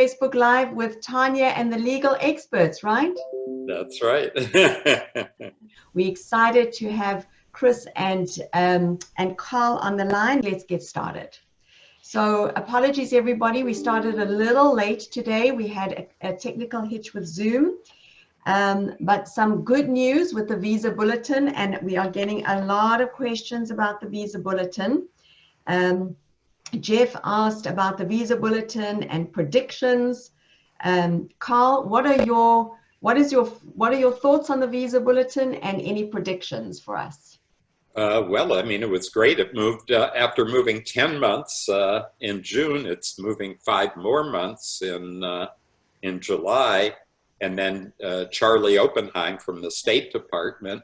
Facebook Live with Tanya and the legal experts, right? That's right. We're excited to have Chris and Carl on the line. Let's get started. So apologies, everybody. We started a little late today. We had a technical hitch with Zoom, but some good news with the Visa Bulletin, and we are getting a lot of questions about the Visa Bulletin. Jeff asked about the Visa Bulletin and predictions. Carl, what are your thoughts on the Visa Bulletin and any predictions for us? Well, I mean, it was great. It moved after moving 10 months in June. It's moving 5 more months in July. And then Charlie Oppenheim from the State Department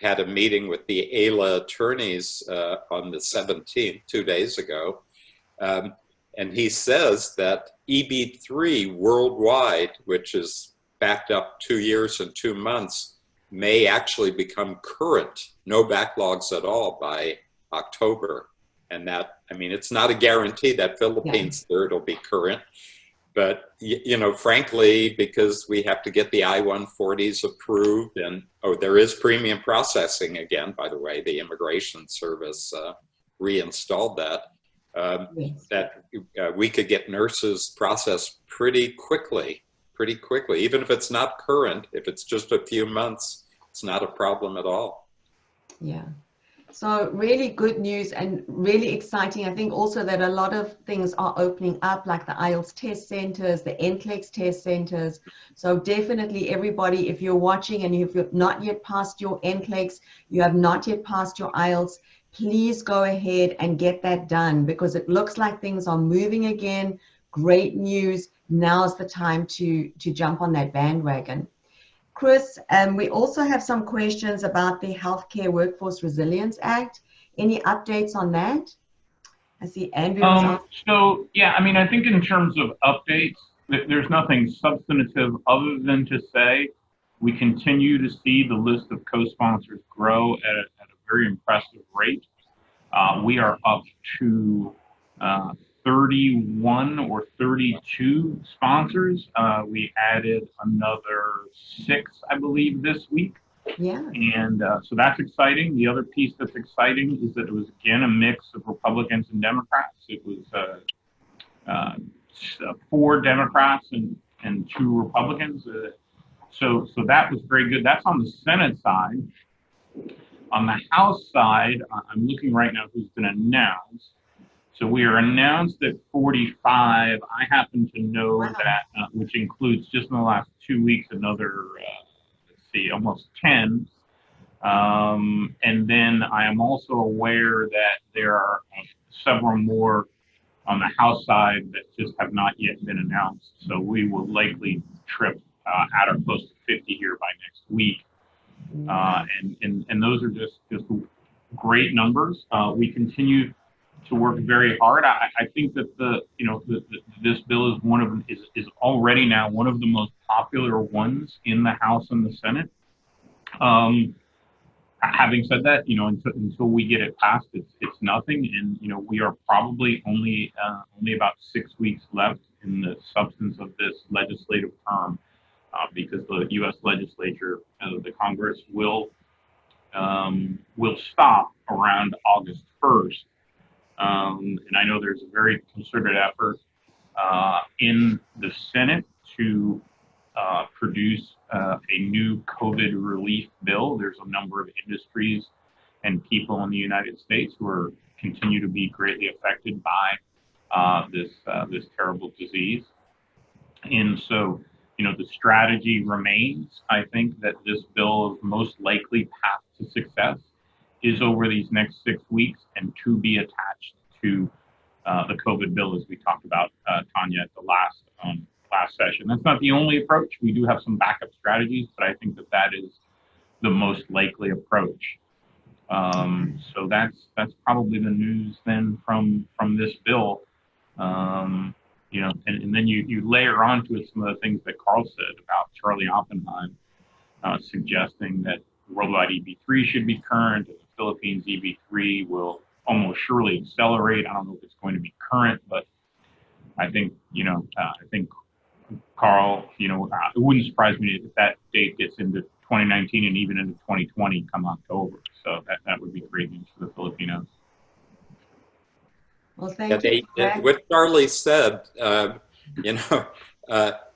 had a meeting with the AILA attorneys on the 17th, 2 days ago. And he says that EB3 worldwide, which is backed up 2 years and 2 months, may actually become current, no backlogs at all, by October. And that, I mean, it's not a guarantee that Philippines third will be current, but, you know, frankly, because we have to get the I-140s approved, and, oh, there is premium processing again, by the way, the Immigration Service reinstalled that. We could get nurses processed pretty quickly, even if it's not current. If it's just a few months, it's not a problem at all. Yeah, so really good news and really exciting. I think also that a lot of things are opening up, like the IELTS test centers, the NCLEX test centers. So definitely everybody, if you're watching and if you've not yet passed your NCLEX, you have not yet passed your IELTS, please go ahead and get that done, because it looks like things are moving again. Great news. Now's the time to jump on that bandwagon. Chris, we also have some questions about the Healthcare Workforce Resilience Act. Any updates on that? I see Andrew. So, yeah, I mean, I think in terms of updates, there's nothing substantive other than to say we continue to see the list of co-sponsors grow at a very impressive rate. We are up to 31 or 32 sponsors. We added another 6, I believe, this week. Yeah. And so that's exciting. The other piece that's exciting is that it was, again, a mix of Republicans and Democrats. It was 4 Democrats and 2 Republicans. So that was very good. That's on the Senate side. On the House side, I'm looking right now who's been announced. So we are announced at 45. I happen to know that, which includes just in the last 2 weeks, another, let's see, almost 10. And then I am also aware that there are several more on the House side that just have not yet been announced. So we will likely trip at or close to 50 here by next week. And those are just great numbers. We continue to work very hard. I think that this bill is already now one of the most popular ones in the House and the Senate. Having said that, until we get it passed, it's nothing, and we are probably only about 6 weeks left in the substance of this legislative term, because the U.S. legislature, the Congress, will stop around August 1st. And I know there's a very concerted effort in the Senate to produce a new COVID relief bill. There's a number of industries and people in the United States who continue to be greatly affected by this terrible disease. And so, the strategy remains, I think, that this bill's most likely path to success is over these next 6 weeks and to be attached to the COVID bill, as we talked about, Tanya, at the last session. That's not the only approach. We do have some backup strategies, but I think that is the most likely approach. So that's probably the news then from this bill. And then you layer onto it some of the things that Carl said about Charlie Oppenheim, suggesting that worldwide EB3 should be current, and the Philippines EB3 will almost surely accelerate. I don't know if it's going to be current, but I think, Carl, it wouldn't surprise me if that date gets into 2019 and even into 2020 come October. So that would be great news for the Filipinos. Well, thank you for that. What Charlie said,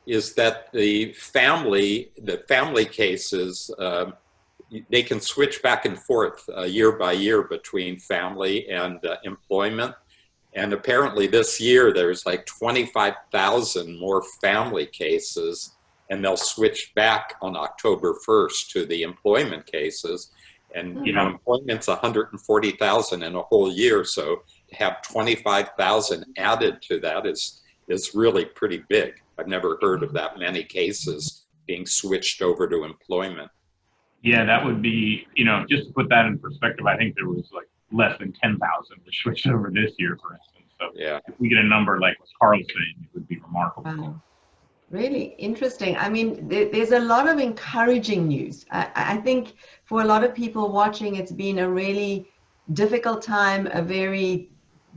is that the family cases, they can switch back and forth year by year between family and employment. And apparently this year there's like 25,000 more family cases, and they'll switch back on October 1st to the employment cases. And employment's 140,000 in a whole year, so to have 25,000 added to that is really pretty big. I've never heard of that many cases being switched over to employment. Yeah, that would be, just to put that in perspective, I think there was like less than 10,000 which switched over this year, for instance. So yeah, if we get a number like what Carl's saying, it would be remarkable. Wow. Really interesting. I mean, there's a lot of encouraging news. I think for a lot of people watching, it's been a really difficult time, a very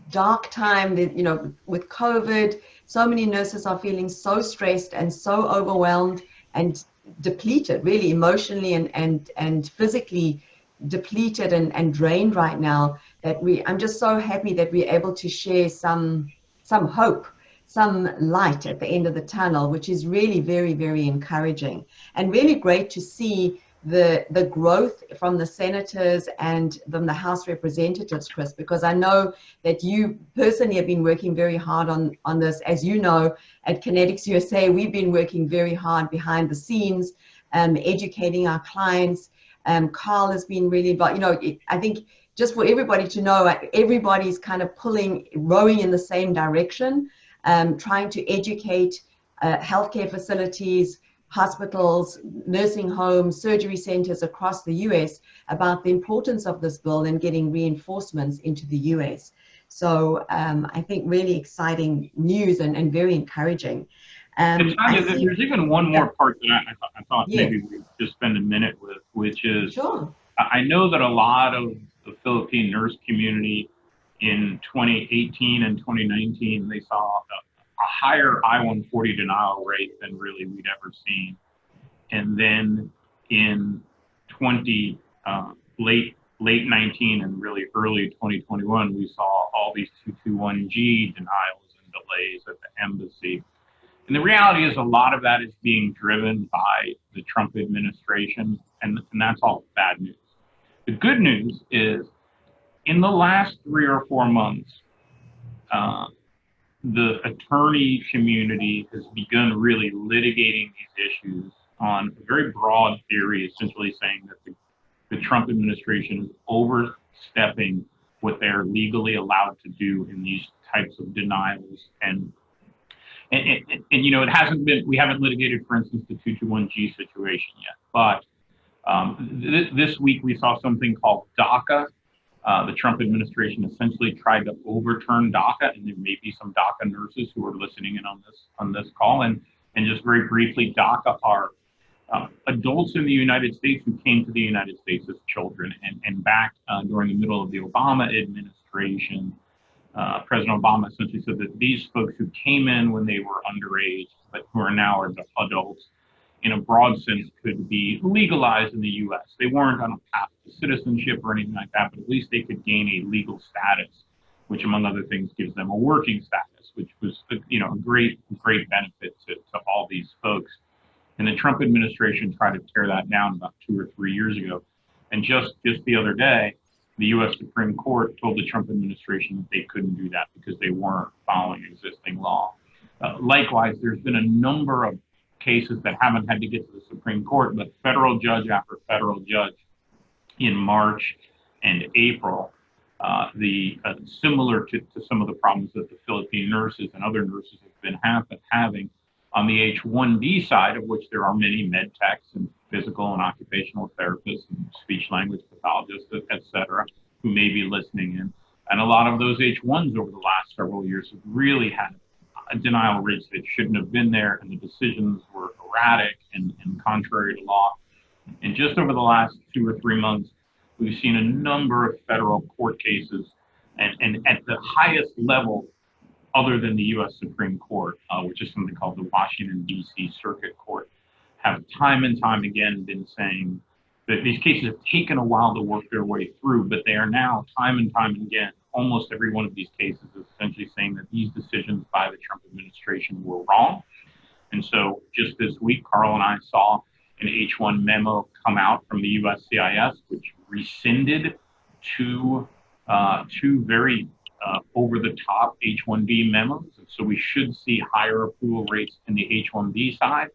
dark time that, with COVID, so many nurses are feeling so stressed and so overwhelmed and depleted, really emotionally and physically depleted and drained right now, that I'm just so happy that we're able to share some hope, some light at the end of the tunnel, which is really very, very encouraging and really great to see the growth from the senators and from the House representatives, Chris, because I know that you personally have been working very hard on this. As you know, at Kinetics USA, we've been working very hard behind the scenes, educating our clients. Carl has been really, but I think just for everybody to know, everybody's kind of rowing in the same direction, trying to educate healthcare facilities, hospitals, nursing homes, surgery centers across the US about the importance of this bill and getting reinforcements into the US. So I think really exciting news and very encouraging. Tanya, there's even one more part that I thought maybe we'd just spend a minute with, which is, sure. I know that a lot of the Philippine nurse community in 2018 and 2019, they saw a higher I-140 denial rate than really we'd ever seen. And then in late 19 and really early 2021, we saw all these 221G denials and delays at the embassy. And the reality is a lot of that is being driven by the Trump administration, and that's all bad news. The good news is in the last 3 or 4 months, the attorney community has begun really litigating these issues on a very broad theory, essentially saying that the Trump administration is overstepping what they're legally allowed to do in these types of denials. And it hasn't been, we haven't litigated, for instance, the 221G situation yet, but this week we saw something called DACA. The Trump administration essentially tried to overturn DACA, and there may be some DACA nurses who are listening in on this call. And just very briefly, DACA are adults in the United States who came to the United States as children, and back during the middle of the Obama administration, President Obama essentially said that these folks who came in when they were underage, but who are now adults, in a broad sense, could be legalized in the U.S. They weren't on a path to citizenship or anything like that, but at least they could gain a legal status, which, among other things, gives them a working status, which was, a great benefit to all these folks. And the Trump administration tried to tear that down about 2 or 3 years ago. And just the other day, the U.S. Supreme Court told the Trump administration that they couldn't do that because they weren't following existing law. Likewise, there's been a number of cases that haven't had to get to the Supreme Court, but federal judge after federal judge in March and April, similar to some of the problems that the Philippine nurses and other nurses have been having on the H-1B side, of which there are many med techs and physical and occupational therapists and speech language pathologists, et cetera, who may be listening in. And a lot of those H-1s over the last several years have really had denial rates that shouldn't have been there, and the decisions were erratic and contrary to law. And just over the last 2 or 3 months, we've seen a number of federal court cases, and at the highest level, other than the U.S. Supreme Court, which is something called the Washington, D.C. Circuit Court, have time and time again been saying that these cases have taken a while to work their way through, but they are now time and time again, almost every one of these cases is essentially saying that these decisions by the Trump administration were wrong. And so just this week, Carl and I saw an H-1 memo come out from the USCIS, which rescinded two very over-the-top H-1B memos. And so we should see higher approval rates in the H-1B side.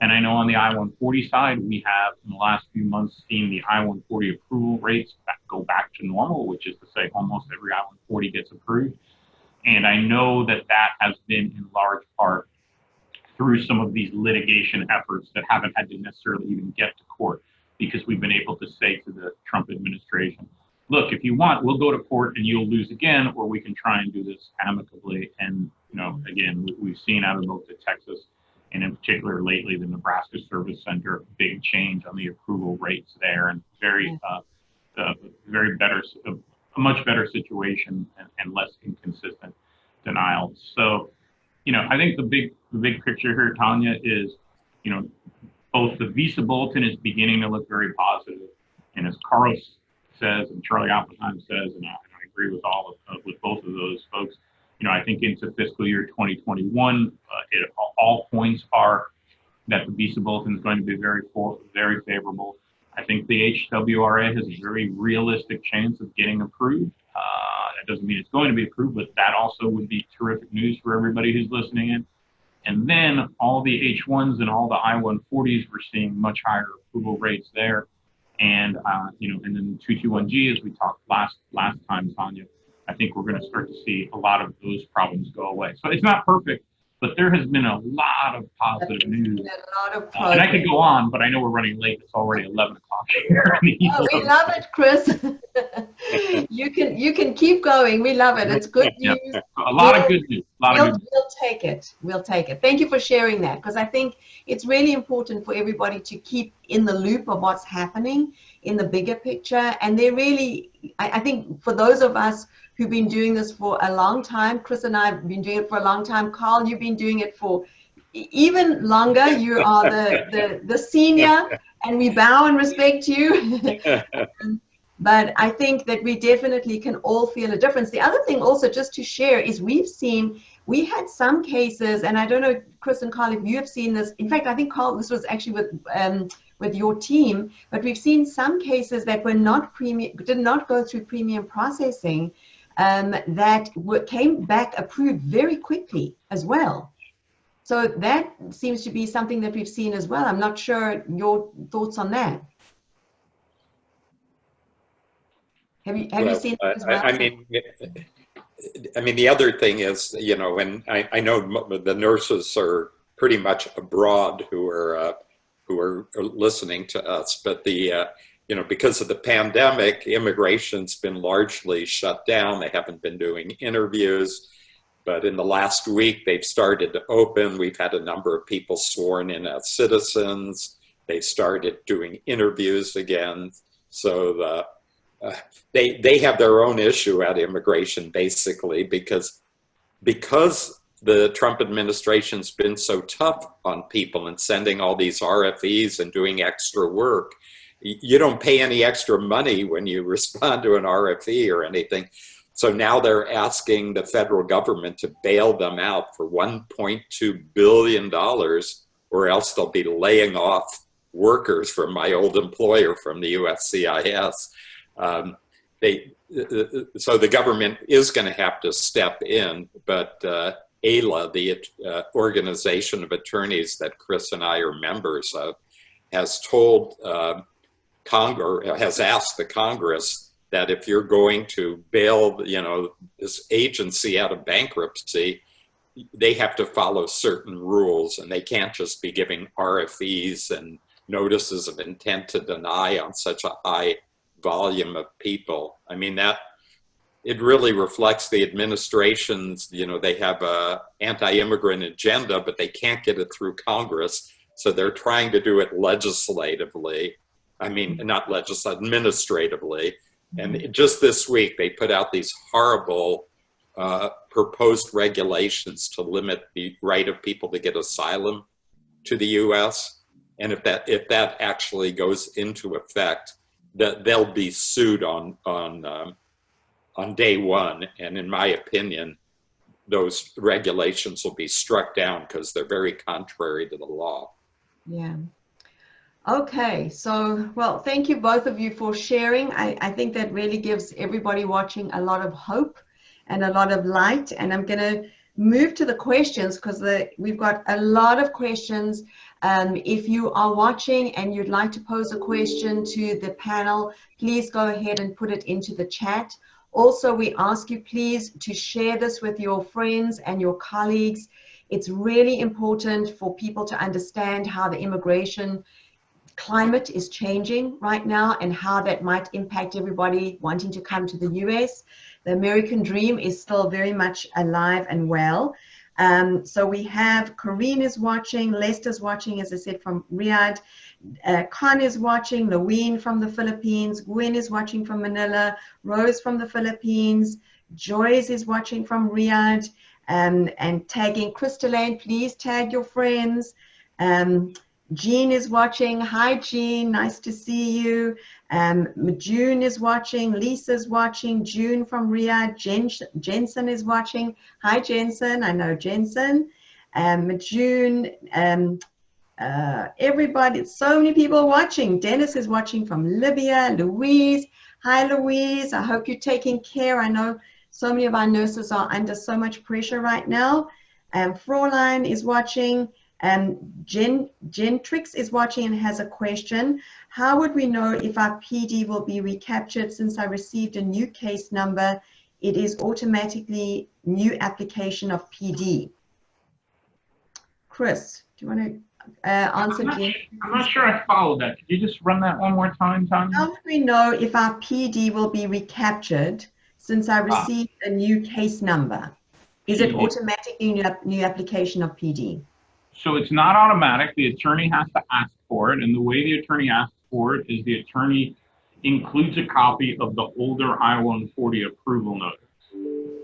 And I know on the I-140 side, we have in the last few months seen the I-140 approval rates go back to normal, which is to say almost every I-140 gets approved. And I know that that has been in large part through some of these litigation efforts that haven't had to necessarily even get to court, because we've been able to say to the Trump administration, look, if you want, we'll go to court and you'll lose again, or we can try and do this amicably. And, you know, again, we've seen out of both the Texas and in particular lately the Nebraska Service Center, big change on the approval rates there, and a much better situation and less inconsistent denials. So, you know, I think the big picture here, Tanya, is, you know, both the visa bulletin is beginning to look very positive, and as Carl says and Charlie Oppenheim says, and I agree with with both of those folks, you know, I think into fiscal year 2021, all points are that the visa bulletin is going to be very favorable. I think the HWRA has a very realistic chance of getting approved. That doesn't mean it's going to be approved, but that also would be terrific news for everybody who's listening in. And then all the H1s and all the I-140s, we're seeing much higher approval rates there. And, you know, and then the 221G, as we talked last time, Tanya, I think we're going to start to see a lot of those problems go away. So it's not perfect, but there has been a lot of positive news. A lot of and I could go on, but I know we're running late. It's already 11 o'clock here. Oh, we love it, Chris. you can keep going. We love it. It's good news. Yeah. A lot of good news. We'll take it. We'll take it. Thank you for sharing that, because I think it's really important for everybody to keep in the loop of what's happening in the bigger picture. And they're really, I think for those of us who've been doing this for a long time, Chris and I have been doing it for a long time. Carl, you've been doing it for even longer. You are the senior, and we bow and respect you. But I think that we definitely can all feel a difference. The other thing also just to share is we had some cases, and I don't know, Chris and Carl, if you have seen this. In fact, I think, Carl, this was actually with your team, but we've seen some cases that were did not go through premium processing, that came back approved very quickly as well. So that seems to be something that we've seen as well. I'm not sure your thoughts on that. Have you seen that as well? I mean, the other thing is, you know, and I know the nurses are pretty much abroad who are listening to us, but you know, because of the pandemic, immigration's been largely shut down. They haven't been doing interviews, but in the last week, they've started to open. We've had a number of people sworn in as citizens. They started doing interviews again. So they have their own issue at immigration, basically, because the Trump administration's been so tough on people and sending all these RFEs and doing extra work. You don't pay any extra money when you respond to an RFE or anything. So now they're asking the federal government to bail them out for $1.2 billion, or else they'll be laying off workers from my old employer from the USCIS. So the government is going to have to step in, but AILA, the organization of attorneys that Chris and I are members of, has told Congress, has asked the Congress that if you're going to bail, you know, this agency out of bankruptcy, they have to follow certain rules, and they can't just be giving RFEs and notices of intent to deny on such a high volume of people. I mean, that it really reflects the administration's, you know, they have a anti-immigrant agenda, but they can't get it through Congress. So they're trying to do it legislatively. I mean, not legislatively, administratively. And just this week, they put out these horrible proposed regulations to limit the right of people to get asylum to the U.S. And if that actually goes into effect, that they'll be sued on day one. And in my opinion, those regulations will be struck down because they're very contrary to the law. Yeah. Okay, so, well, thank you both of you for sharing. I think that really gives everybody watching a lot of hope and a lot of light. And I'm going to move to the questions because we've got a lot of questions. If you are watching and you'd like to pose a question to the panel, please go ahead and put it into the chat. Also, we ask you please to share this with your friends and your colleagues. It's really important for people to understand how the immigration climate is changing right now and how that might impact everybody wanting to come to the US. The American dream is still very much alive and well. So we have Corinne is watching, Lester's watching, as I said, from Riyadh. Con is watching, Laween from the Philippines, Gwen is watching from Manila, Rose from the Philippines, Joyce is watching from Riyadh, and tagging Crystalline, please tag your friends. Jean is watching. Hi, Jean. Nice to see you. June is watching. Lisa's watching. June from Riyadh. Jensen is watching. Hi, Jensen. I know Jensen. June. Everybody. So many people watching. Dennis is watching from Libya. Louise. Hi, Louise. I hope you're taking care. I know so many of our nurses are under so much pressure right now. Fraulein is watching. Gentrix is watching and has a question. How would we know if our PD will be recaptured? Since I received a new case number, it is automatically new application of PD. Chris, do you want to answer? I'm not sure I followed that. Could you just run that one more time, Tanya? How would we know if our PD will be recaptured since I received a new case number? Is it automatically new application of PD? So it's not automatic. The attorney has to ask for it. And the way the attorney asks for it is the attorney includes a copy of the older I-140 approval notice.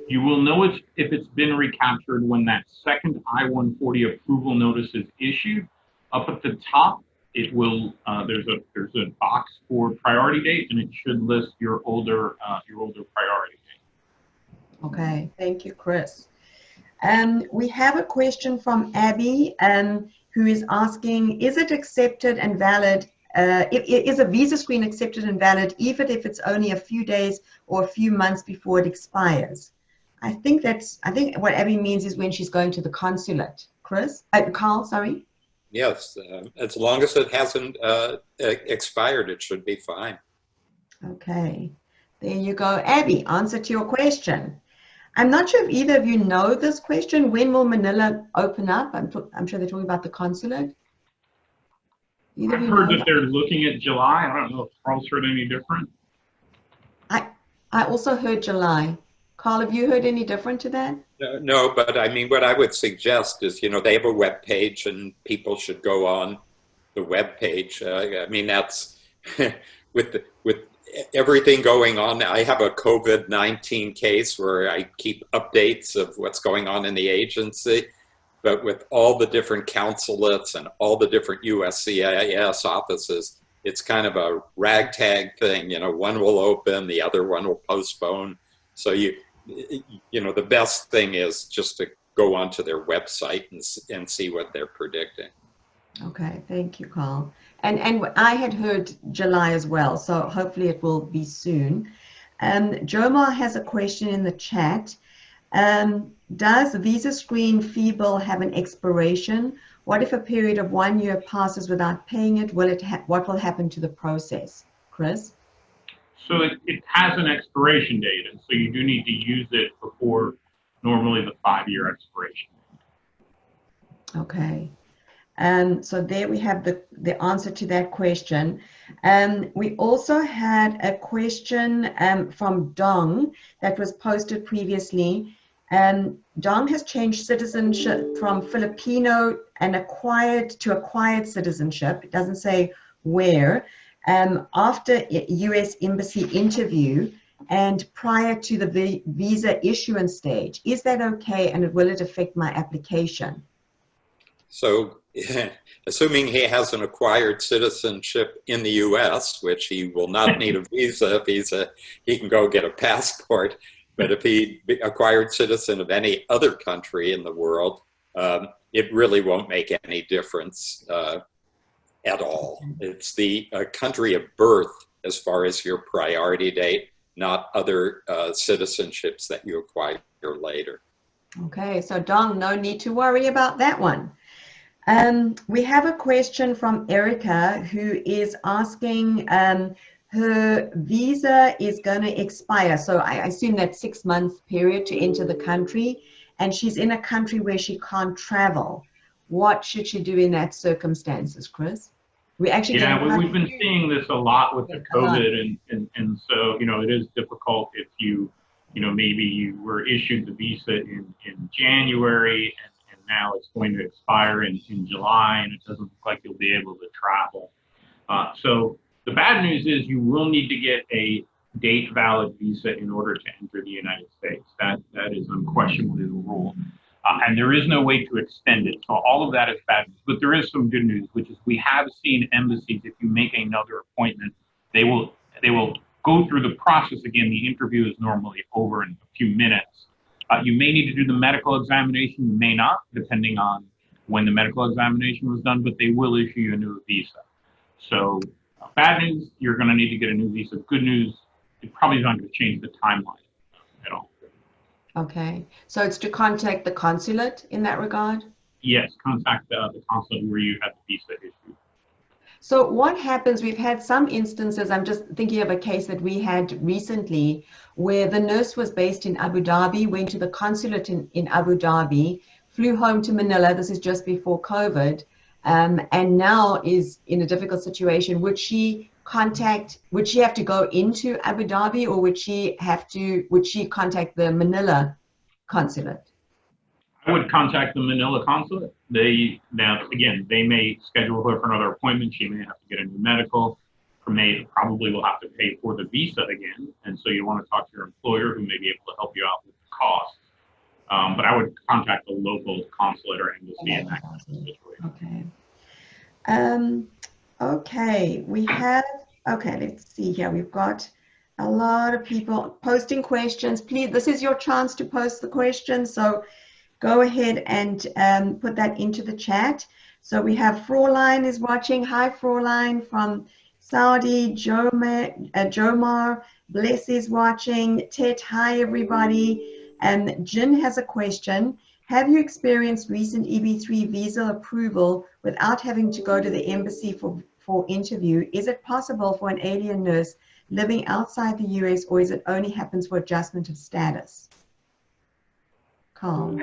You will know if it's been recaptured when that second I-140 approval notice is issued. Up at the top, it will there's a box for priority date, and it should list your older priority date. Okay, thank you, Chris. We have a question from Abby, who is asking, is it accepted and valid, is a visa screen accepted and valid even if it's only a few days or a few months before it expires? I think what Abby means is when she's going to the consulate. Chris? Carl, sorry? Yes, as long as it hasn't expired, it should be fine. Okay, there you go. Abby, answer to your question. I'm not sure if either of you know this question. When will Manila open up? I'm sure they're talking about the consulate. I've heard that they're looking at July. I don't know if Carl's heard any different. I also heard July. Carl, have you heard any different to that? No, but I mean, what I would suggest is, they have a web page and people should go on the web page. I mean, that's with everything going on. I have a COVID-19 case where I keep updates of what's going on in the agency, but with all the different consulates and all the different USCIS offices, it's kind of a ragtag thing. One will open, the other one will postpone. So the best thing is just to go onto their website and see what they're predicting. Okay, thank you, Carl. And I had heard July as well, so hopefully it will be soon. Jomar has a question in the chat. Does visa screen fee bill have an expiration? What if a period of 1 year passes without paying it? What will happen to the process? Chris? So it has an expiration date, and so you do need to use it before normally the 5-year expiration. Okay. So there we have the answer to that question. We also had a question from Dong that was posted previously. Dong has changed citizenship from Filipino and acquired citizenship. It doesn't say where. After a U.S. embassy interview, and prior to the visa issuance stage. Is that okay, and will it affect my application? So, assuming he has an acquired citizenship in the U.S., which he will not need a visa if he can go get a passport. But if he acquired citizen of any other country in the world, it really won't make any difference at all. It's the country of birth as far as your priority date, not other citizenships that you acquire later. Okay, so Dong, no need to worry about that one. We have a question from Erica, who is asking, her visa is going to expire. So I assume that 6-month period to enter the country, and she's in a country where she can't travel. What should she do in that circumstances, Chris? We actually we've been seeing this a lot with the COVID, and so, you know, it is difficult if you know, maybe you were issued the visa in January, and now it's going to expire in July, and it doesn't look like you'll be able to travel. So the bad news is you will need to get a date valid visa in order to enter the United States. That is unquestionably the rule. And there is no way to extend it. So all of that is bad news. But there is some good news, which is we have seen embassies, if you make another appointment, they will go through the process again. The interview is normally over in a few minutes. You may need to do the medical examination, you may not, depending on when the medical examination was done, but they will issue you a new visa. So bad news, you're going to need to get a new visa. Good news, it probably is not going to change the timeline at all. Okay, so it's to contact the consulate in that regard? Yes, contact the consulate where you had the visa issued. So what happens, we've had some instances, I'm just thinking of a case that we had recently where the nurse was based in Abu Dhabi, went to the consulate in Abu Dhabi, flew home to Manila, this is just before COVID, and now is in a difficult situation. Would she have to go into Abu Dhabi, or would she contact the Manila consulate? I would contact the Manila consulate. They may schedule her for another appointment. She may have to get a new medical, or probably will have to pay for the visa again. And so you want to talk to your employer, who may be able to help you out with the costs. But I would contact the local consulate or embassy in that kind of situation. Okay. Okay, let's see here. We've got a lot of people posting questions. Please, this is your chance to post the questions. So go ahead and put that into the chat. So we have Fraulein is watching. Hi, Fraulein from Saudi. Jomar, Bless is watching. Tet, hi, everybody. And Jin has a question. Have you experienced recent EB3 visa approval without having to go to the embassy for interview? Is it possible for an alien nurse living outside the US, or is it only happens for adjustment of status? Carl.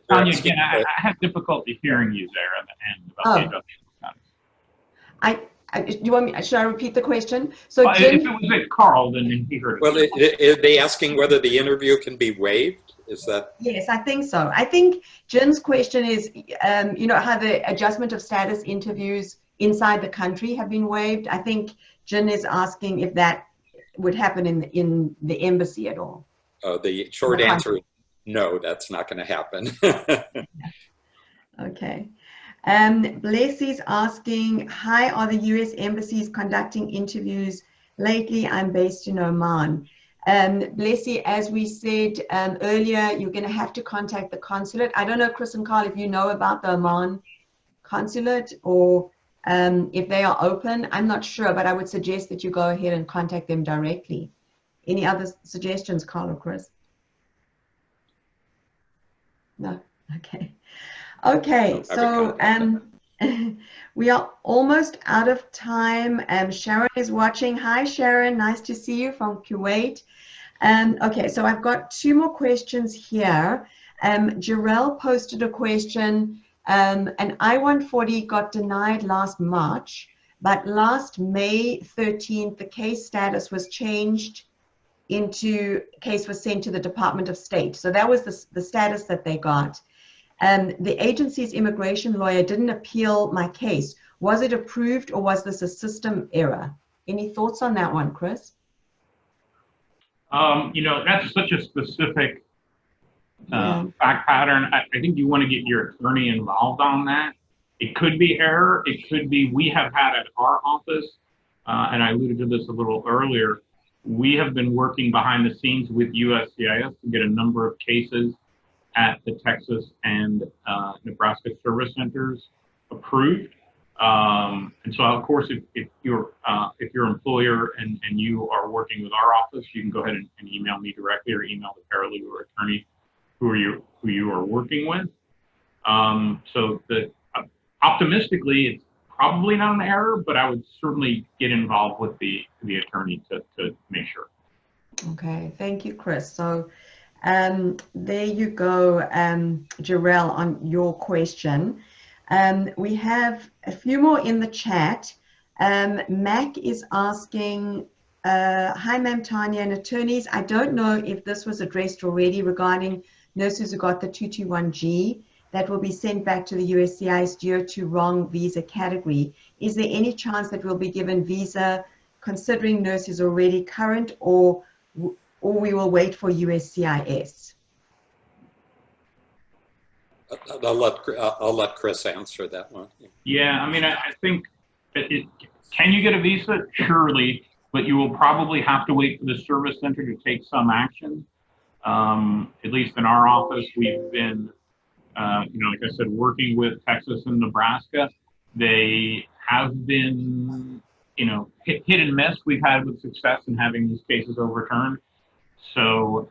Tanya, again, I had difficulty hearing you there at the end about the adjustment of status. You want me? Should I repeat the question? So, if it was at Carl, then he heard it. Well, are they asking whether the interview can be waived? Is that? Yes, I think so. I think Jin's question is, you know, how the adjustment of status interviews inside the country have been waived. I think Jin is asking if that would happen in the embassy at all. The short answer is no, that's not going to happen. Okay. Bless is asking, hi, are the US embassies conducting interviews lately? I'm based in Oman. Blessy, as we said earlier, you're going to have to contact the consulate. I don't know, Chris and Carl, if you know about the Oman consulate, or if they are open. I'm not sure, but I would suggest that you go ahead and contact them directly. Any other suggestions, Carl or Chris? No? Okay. Okay, so we are almost out of time. Sharon is watching. Hi, Sharon. Nice to see you from Kuwait. Okay, so I've got 2 more questions here. Jarell posted a question. An I-140 got denied last March, but last May 13th, the case status was changed into, case was sent to the Department of State. So that was the status that they got. The agency's immigration lawyer didn't appeal my case. Was it approved, or was this a system error? Any thoughts on that one, Chris? You know, that's such a specific Yeah. fact pattern. I think you want to get your attorney involved on that. It could be error. It could be, we have had at our office, and I alluded to this a little earlier, we have been working behind the scenes with USCIS to get a number of cases at the Texas and Nebraska service centers approved. And so, of course, if your employer and you are working with our office, you can go ahead and email me directly or email the paralegal or attorney who you are working with. So optimistically, it's probably not an error, but I would certainly get involved with the attorney to make sure. Okay, thank you, Chris. So there you go, Jarrell, on your question. We have a few more in the chat. Mac is asking, hi, ma'am, Tanya, and attorneys. I don't know if this was addressed already regarding nurses who got the 221G that will be sent back to the USCIS due to wrong visa category. Is there any chance that we'll be given visa considering nurses already current, or we will wait for USCIS? I'll let Chris answer that one. Yeah, I mean, I think can you get a visa? Surely, but you will probably have to wait for the service center to take some action. At least in our office, we've been, you know, like I said, working with Texas and Nebraska. They have been, you know, hit and miss. We've had with success in having these cases overturned. So,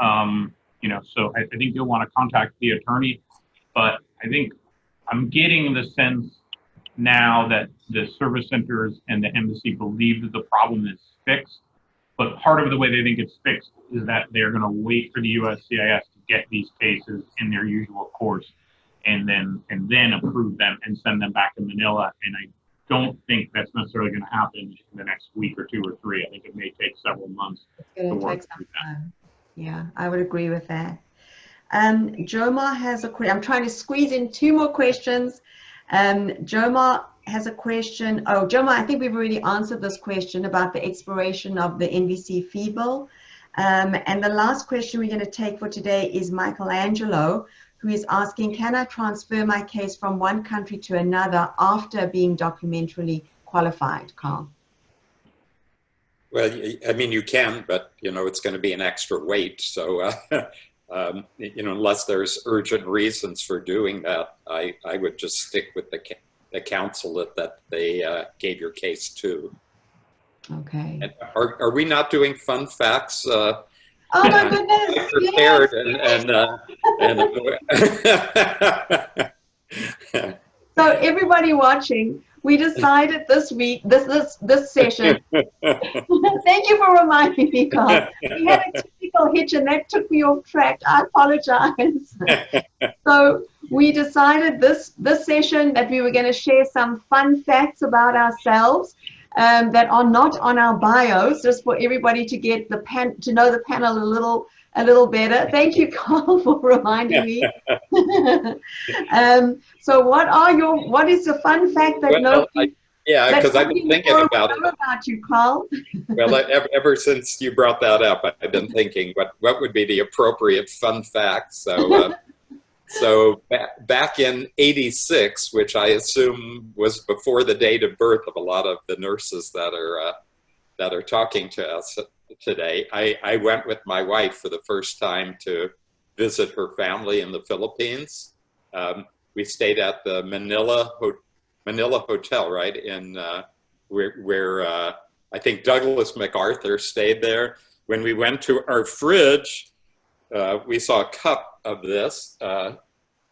you know, so I think you'll want to contact the attorney. But I think I'm getting the sense now that the service centers and the embassy believe that the problem is fixed. But part of the way they think it's fixed is that they're going to wait for the USCIS to get these cases in their usual course and then approve them and send them back to Manila. And I don't think that's necessarily going to happen in the next week or 2 or 3. I think it may take several months to work through that. Yeah, I would agree with that. Jomar has a question. I'm trying to squeeze in 2 more questions. Jomar has a question. Oh, Jomar, I think we've already answered this question about the expiration of the NVC fee bill. And the last question we're going to take for today is Michelangelo, who is asking, can I transfer my case from one country to another after being documentarily qualified, Carl? Well, I mean, you can, but, you know, it's going to be an extra wait. So, you know, unless there's urgent reasons for doing that, I would just stick with the consulate that they gave your case to. Okay. And are we not doing fun facts? Oh my goodness! Prepared Yes. So everybody watching, we decided this week, this session. Thank you for reminding me, Carl. We had a technical hitch and that took me off track. I apologize. So we decided this session that we were going to share some fun facts about ourselves that are not on our bios, just for everybody to get to know the panel a little better. Thank you, Carl, for reminding me. So what is the fun fact that yeah, because I've been thinking about it. About you, Carl. Well, ever since you brought that up, I've been thinking what would be the appropriate fun fact. So, so back in '86, which I assume was before the date of birth of a lot of the nurses that are talking to us today, I went with my wife for the first time to visit her family in the Philippines. We stayed at the Manila Hotel, right, in where I think Douglas MacArthur stayed there. When we went to our fridge, we saw a cup of this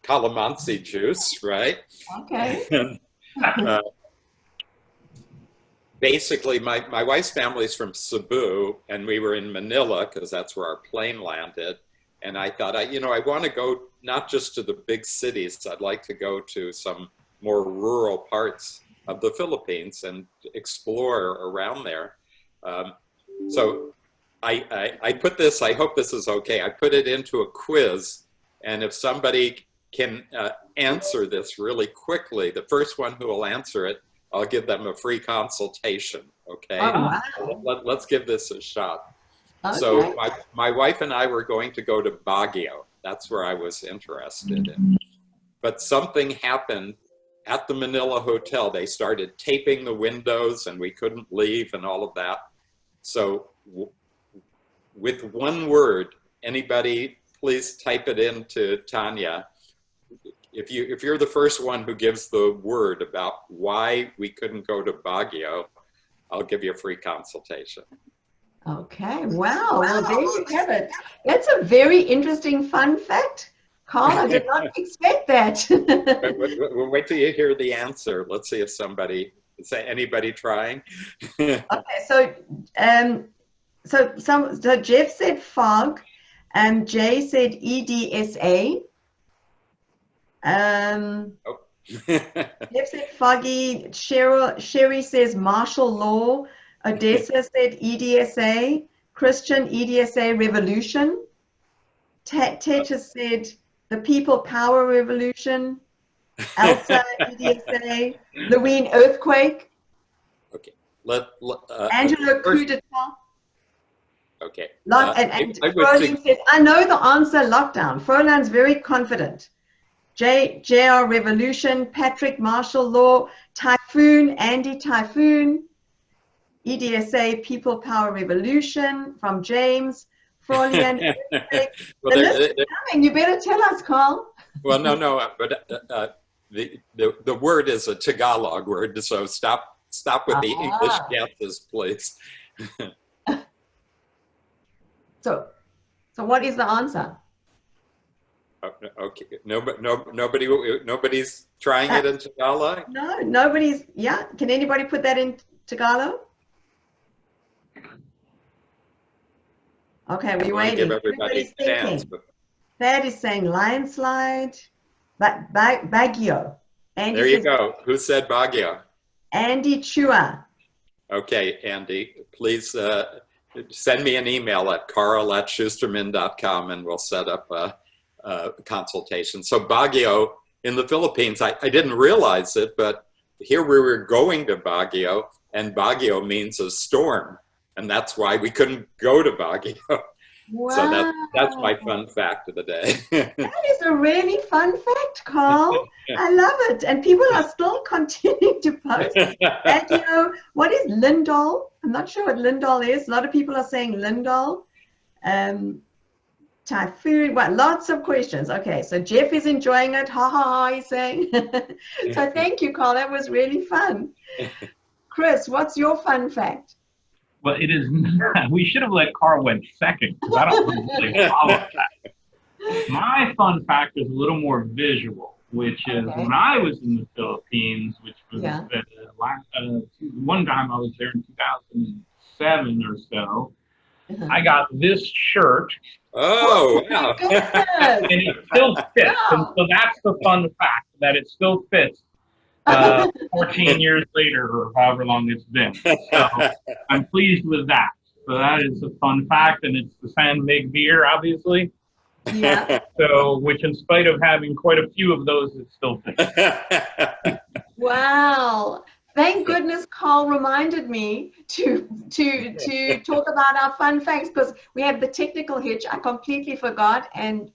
calamansi juice, right? Okay. And, basically, my wife's family is from Cebu, and we were in Manila because that's where our plane landed. And I thought, I want to go not just to the big cities. I'd like to go to some more rural parts of the Philippines and explore around there. So I put this, I hope this is okay, I put it into a quiz, and if somebody can answer this really quickly, the first one who will answer it, I'll give them a free consultation, okay? Oh, wow. Let's give this a shot. Okay. So my wife and I were going to go to Baguio. That's where I was interested in. But something happened at the Manila hotel. They started taping the windows and we couldn't leave and all of that. So with one word, anybody please type it into Tanya. If you're the first one who gives the word about why we couldn't go to Baguio, I'll give you a free consultation. Okay, wow. Well, there you have it. That's a very interesting fun fact. Carl, I did not expect that. We'll wait till you hear the answer. Let's see if anybody trying? Okay, so so Jeff said fog, Jay said EDSA. Jeff said foggy. Sherry says martial law. Odessa said EDSA. Christian, EDSA revolution. Teta said the people power revolution. Elsa, EDSA. Louine, earthquake. Okay. Angelo, coup d'etat. Okay. And Frolan says, I know the answer, lockdown. Frolan's very confident. JR revolution. Patrick, martial law. Typhoon, Andy, typhoon. EDSA, people power revolution from James. Frolian, well, you better tell us, Carl. Well, no, but the word is a Tagalog word, so stop with the English guesses, please. So what is the answer? Okay, nobody's trying it in Tagalog? No, nobody's. Yeah, can anybody put that in Tagalog? Okay, we're waiting. Give everybody a chance, but... Thad is saying landslide, Baguio. Andy there you go. Who said Baguio? Andy Chua. Okay, Andy, please send me an email at carl@schusterman.com and we'll set up a consultation. So Baguio in the Philippines, I didn't realize it, but here we were going to Baguio, and Baguio means a storm. And that's why we couldn't go to Baguio. Wow. So that's my fun fact of the day. That is a really fun fact, Carl. I love it. And people are still continuing to post. And what is Lindol? I'm not sure what Lindol is. A lot of people are saying Lindol. Typhoon, well, lots of questions. Okay, so Jeff is enjoying it. Ha ha ha, he's saying. So thank you, Carl. That was really fun. Chris, what's your fun fact? Well, it is not. We should have let Carl went second because I don't really follow that. My fun fact is a little more visual, which is when I was in the Philippines, which was one time I was there in 2007 or so, I got this shirt. Oh, wow. And it still fits. And so that's the fun fact, that it still fits. 14 years later, or however long it's been. So I'm pleased with that. So that is a fun fact, and it's the San Mig beer, obviously. Yeah. So, which in spite of having quite a few of those, it still fits. Wow. Thank goodness Carl reminded me to talk about our fun facts, because we have the technical hitch. I completely forgot, and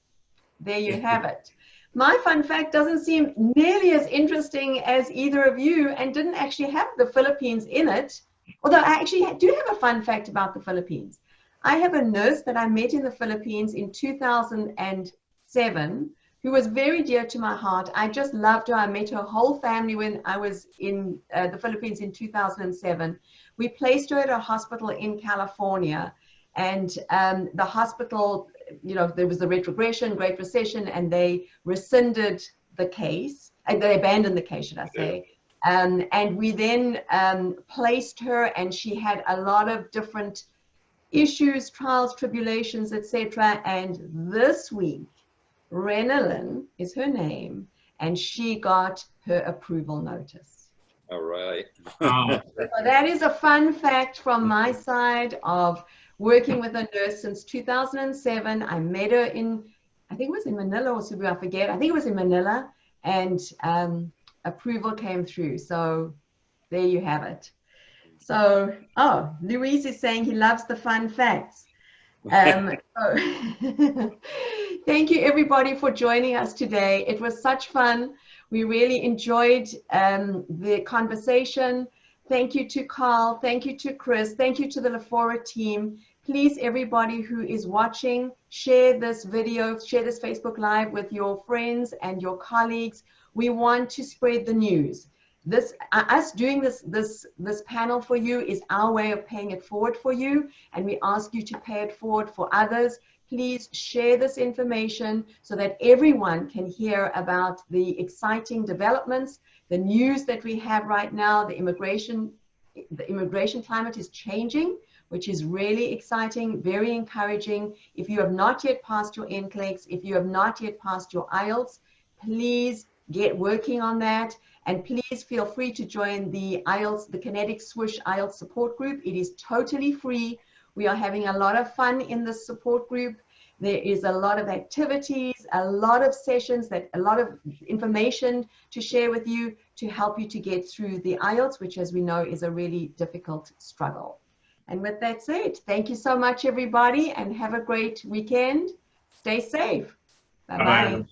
there you have it. My fun fact doesn't seem nearly as interesting as either of you, and didn't actually have the Philippines in it. Although I actually do have a fun fact about the Philippines. I have a nurse that I met in the Philippines in 2007, who was very dear to my heart. I just loved her. I met her whole family when I was in the Philippines in 2007. We placed her at a hospital in California, and the hospital, there was the Great Recession, and they rescinded the case, and they abandoned the case, should I say. And we then placed her, and she had a lot of different issues, trials, tribulations, etc. And this week, Renalyn is her name, and she got her approval notice. All right. So that is a fun fact from my side of working with a nurse since 2007. I met her in, I think it was in Manila or Cebu, I forget. I think it was in Manila, and approval came through. So there you have it. So, Luis is saying he loves the fun facts. Thank you everybody for joining us today. It was such fun. We really enjoyed the conversation. Thank you to Carl. Thank you to Chris. Thank you to the Lafora team. Please, everybody who is watching, share this video, share this Facebook Live with your friends and your colleagues. We want to spread the news. Us doing this panel for you is our way of paying it forward for you, and we ask you to pay it forward for others. Please share this information so that everyone can hear about the exciting developments, the news that we have right now. The immigration climate is changing, which is really exciting, very encouraging. If you have not yet passed your NCLEX, if you have not yet passed your IELTS, please get working on that. And please feel free to join the IELTS, the Kinetic Swoosh IELTS support group. It is totally free. We are having a lot of fun in this support group. There is a lot of activities, a lot of sessions, a lot of information to share with you to help you to get through the IELTS, which, as we know, is a really difficult struggle. And with that said, thank you so much, everybody, and have a great weekend. Stay safe. Bye-bye.